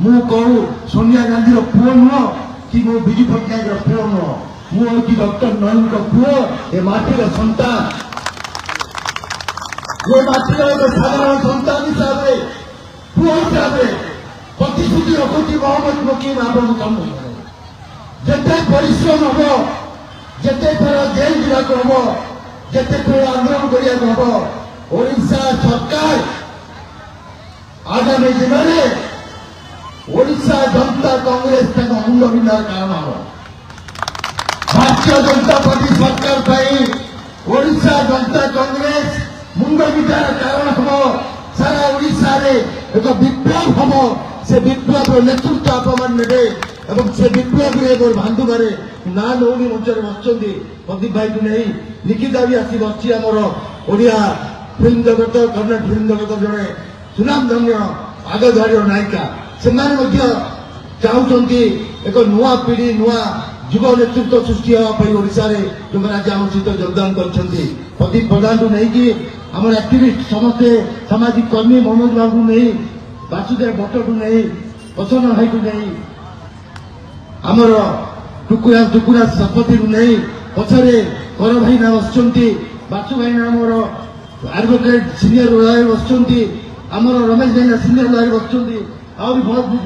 मु कहू सोनिया गांधी पुओ नुह कि मु विजु पट्टनायक पुओ नुह मु कि डॉक्टर नवीन पुओ ए माटीर सन्तान ये माटीर एक साधारण सन्तान हिसाब से पुओ हिसाब से प्रतिश्रुति रखुची मोहम्मद मुकीम आपण काम जिते परिश्रम हम जिते थर जेल जाक हम जिते थर आंदोलन करिया हम ओडिशा सरकार आगामी दिन में ओडिशा जनता कांग्रेस मुंड बिंदार कारण हम भारतीय जनता पार्टी सरकार पर ओडिशा जनता कांग्रेस मुंड बिंदार कारण हम सारा ओडिशा रे एक विप्लव हम से विप्लव नेतृत्व आपमान ने से विप्लव बांधु बारे ना नौनी मंचर बसुँच प्रदीप भाई को नहीं लिखिता भी आसी बस आमर ओडिया फिल्म जगत कन्नड़ फिल्म जगत जड़े सुनामधन्य आगधाड़ी नायिका से चाहते एक नुआ पीढ़ी नुआ युव नेतृत्व सृष्टि हाँपाई ओडिशा जो मैंने आज आम सहित योगदान कर प्रदीप प्रधान को नहीं आम एक्टिविस्ट समस्ते सामाजिक कर्मी मनोज बाबू को नहीं बासुदेव भट्ट को नहीं प्रसन्न भाई को नहीं आमर टुकुरा शपथी को नहीं पछरे कर भाई ना बस बासु भाई ना आमर एडवोकेट सिनियर लॉयर बस आमर रमेश भाई ना सिनियर लॉयर बस बहुत